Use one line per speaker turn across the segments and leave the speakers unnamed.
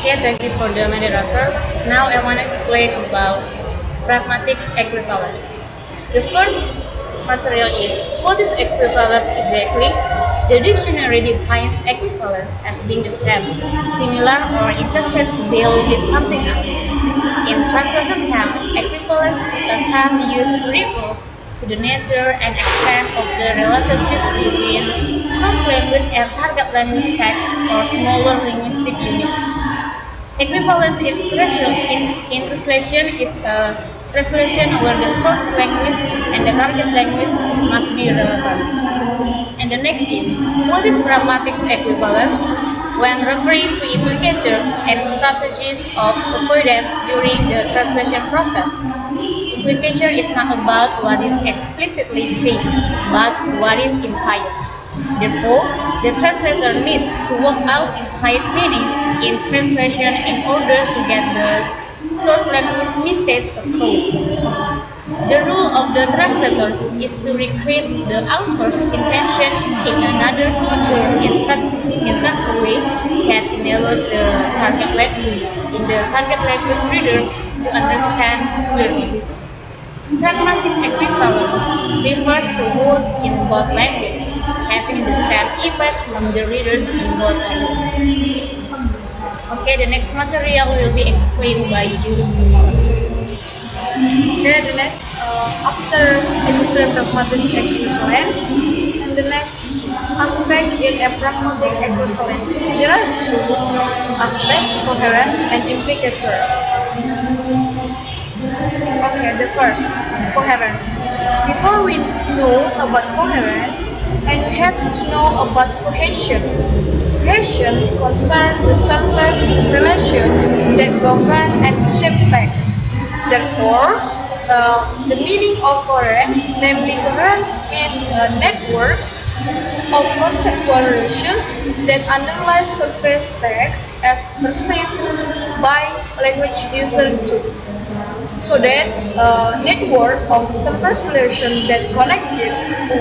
Okay, thank you for the moderator. Now I want to explain about pragmatic equivalence. The first material is what is equivalence exactly? The dictionary defines equivalence as being the same, similar, or interchangeable with something else. In translation terms, equivalence is a term used to refer to the nature and extent of the relationships between source language and target language text or smaller linguistic units. Equivalence in translation is a translation where the source language and the target language must be relevant. And the next is, what is pragmatic equivalence? When referring to indicators and strategies of avoidance during the translation process, implication is not about what is explicitly said, but what is implied. Therefore, the translator needs to work out implied meanings in translation in order to get the source language message across. The role of the translators is to recreate the author's intention in another culture in such a way that enables the target language reader to understand clearly. Pragmatic equivalence refers to words in both languages having the same effect on the readers in both languages. Okay, the next material will be explained by Julius tomorrow.
Okay, the next, after explain pragmatic equivalence, and the next aspect in a pragmatic equivalence, there are two aspects: coherence and implicator. Okay, the first, coherence. Before we know about coherence, and we have to know about cohesion. Cohesion concerns the surface relation that govern and shape text. Therefore, the meaning of coherence, namely coherence, is a network of conceptual relations that underlies surface text as perceived by language user too. So that network of surface relation that connected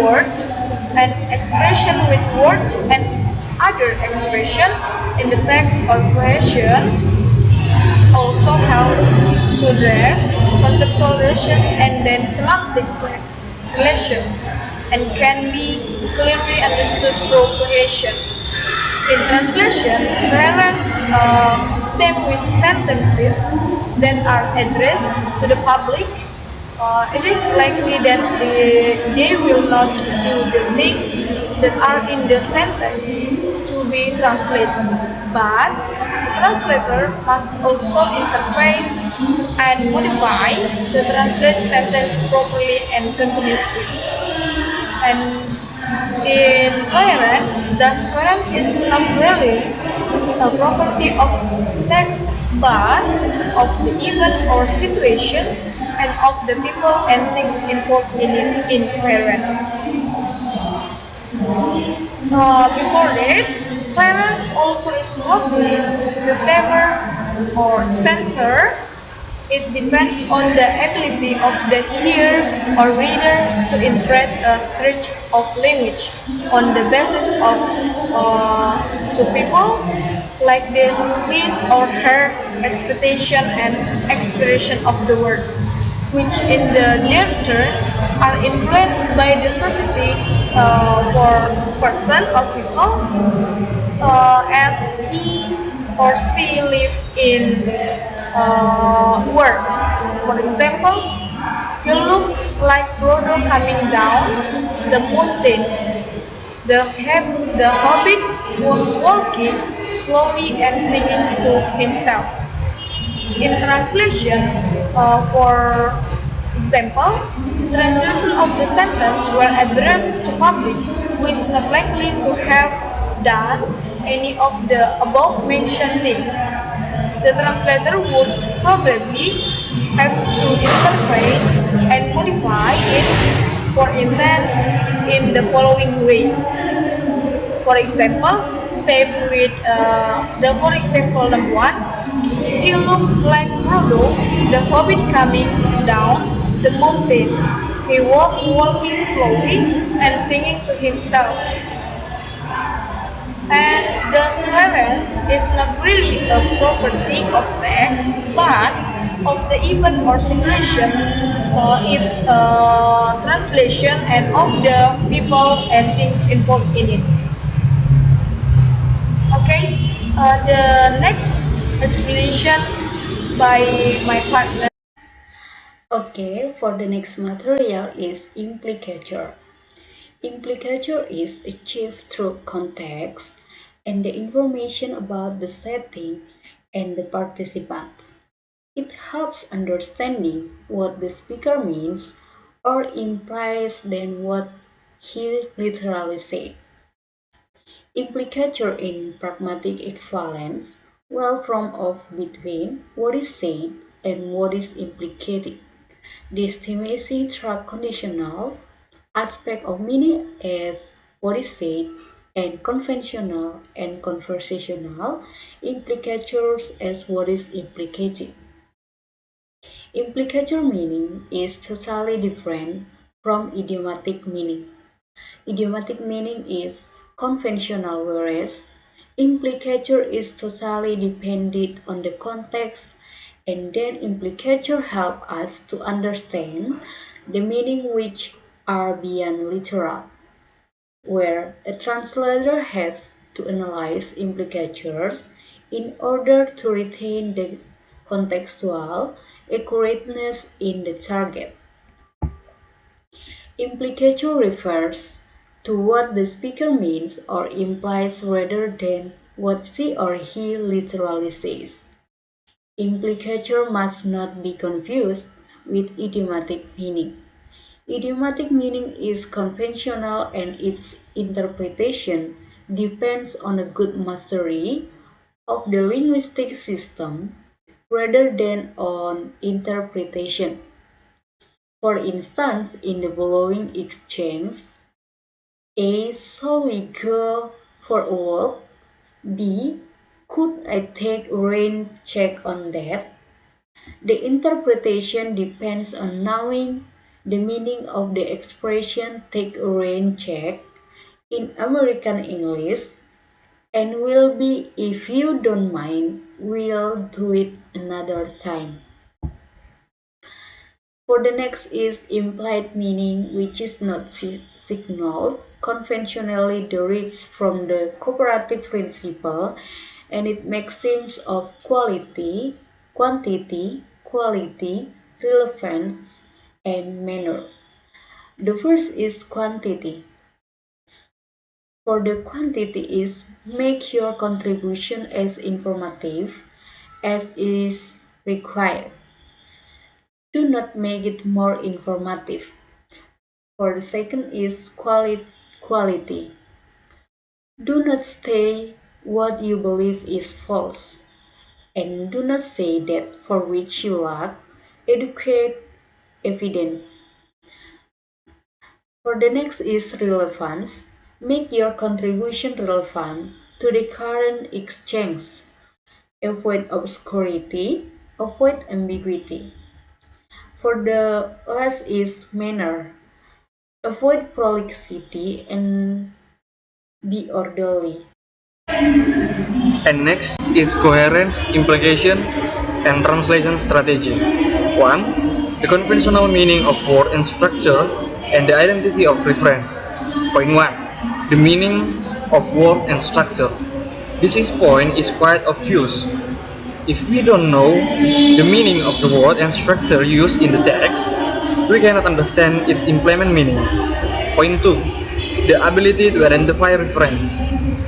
word and expression with word and other expression in the text or cohesion also helps to draw conceptual relations and then semantic relation and can be clearly understood through cohesion. In translation, coherence, same with sentences that are addressed to the public, it is likely that they will not do the things that are in the sentence to be translated, but the translator must also intervene and modify the translated sentence properly and continuously. And in coherence, thus coherence is not really a property of text, but of the event or situation and of the people and things involved in it in coherence. Before that, coherence also is mostly the center. It depends on the ability of the hearer or reader to interpret a stretch of language on the basis of two people, like this, his or her expectation and expression of the word, which in their turn are influenced by the society for person or people as he or she live in work. For example, he looked like Frodo coming down the mountain. The hobbit was walking slowly and singing to himself. In translation, for example, translation of the sentence were addressed to public who is not likely to have done any of the above mentioned things. The translator would probably have to intervene and modify it for intents in the following way. For example, same with for example number 1, he looked like Frodo, the hobbit coming down the mountain. He was walking slowly and singing to himself. And thus coherence is not really a property of text, but of the event or situation, if translation, and of the people and things involved in it. Okay, the next explanation by my partner.
Okay, for the next material is implicature. Implicature is achieved through context and the information about the setting and the participants. It helps understanding what the speaker means or implies than what he literally said. Implicature in pragmatic equivalence will form off between what is said and what is implicated. Distinguishing through conditional aspect of meaning as what is said and conventional and conversational implicatures as what is implicated. Implicature meaning is totally different from idiomatic meaning. Idiomatic meaning is conventional, whereas implicature is totally dependent on the context, and then implicature help us to understand the meaning which are beyond literal, where a translator has to analyze implicatures in order to retain the contextual accurateness in the target. Implicature refers to what the speaker means or implies rather than what she or he literally says. Implicature must not be confused with idiomatic meaning. Idiomatic meaning is conventional and its interpretation depends on a good mastery of the linguistic system rather than on interpretation. For instance, in the following exchange, A. Shall we go for a walk? B. Could I take a rain check on that? The interpretation depends on knowing the meaning of the expression take a rain check in American English and will be if you don't mind, we'll do it another time. For the next is implied meaning, which is not signaled, conventionally derives from the cooperative principle and it maxims of quality, quantity, quality, relevance, and manner. The first is quantity. For the quantity is make your contribution as informative as is required. Do not make it more informative. For the second is quality. Do not say what you believe is false, and do not say that for which you lack adequate evidence. For the next is relevance. Make your contribution relevant to the current exchange. Avoid obscurity, avoid ambiguity. For the last is manner. Avoid prolixity and be orderly.
And next is coherence, implication, and translation strategy. 1. The conventional meaning of word and structure and the identity of reference. Point 1. The meaning of word and structure. This point is quite obvious. If we don't know the meaning of the word and structure used in the text, we cannot understand its implement meaning. Point 2. The ability to identify reference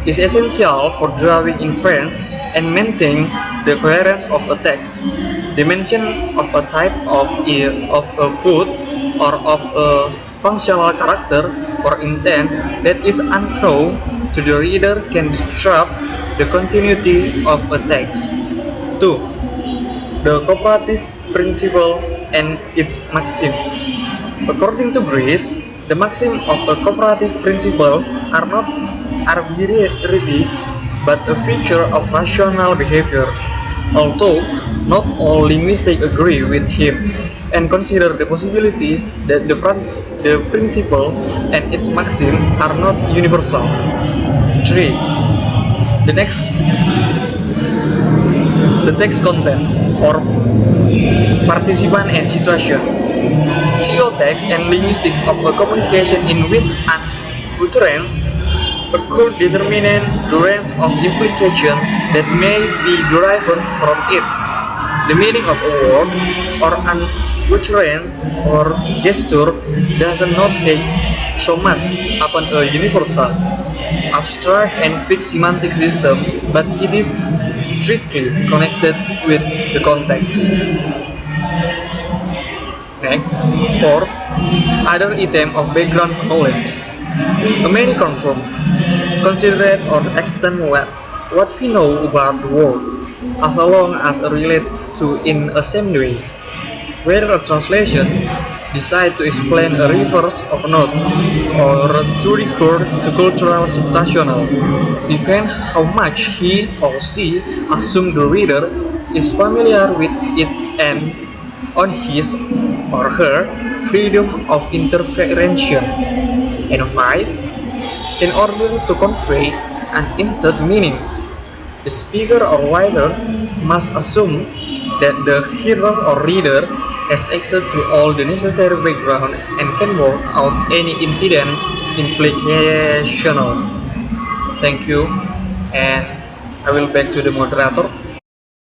is essential for drawing inference and maintaining the coherence of a text. The mention of a type of a food or of a functional character for intent that is unknown to the reader can disrupt the continuity of a text. 2. The cooperative principle and its maxim. According to Grace, the maxim of a cooperative principle are not arbitrary but a feature of rational behavior, although not all linguists agree with him and consider the possibility that the principle and its maxim are not universal. 3. The text content or participant and situation. CO text and linguistic of a communication in which an utterance occur determine the range of implication that may be derived from it. The meaning of a word or an utterance or gesture does not hang so much upon a universal, abstract and fixed semantic system, but it is strictly connected with the context. Next, 4. Other item of background knowledge. A many confirm, consider or extend what we know about the world, as long as relate to in a same way. Whether a translation decide to explain a reverse of a note or to record to cultural subtational, depend how much he or she assume the reader is familiar with it and on his or her freedom of interpretation. And 5. In order to convey an intended meaning, the speaker or writer must assume that the hearer or reader has access to all the necessary background and can work out any intended implicational. Thank you, and I will back to the moderator.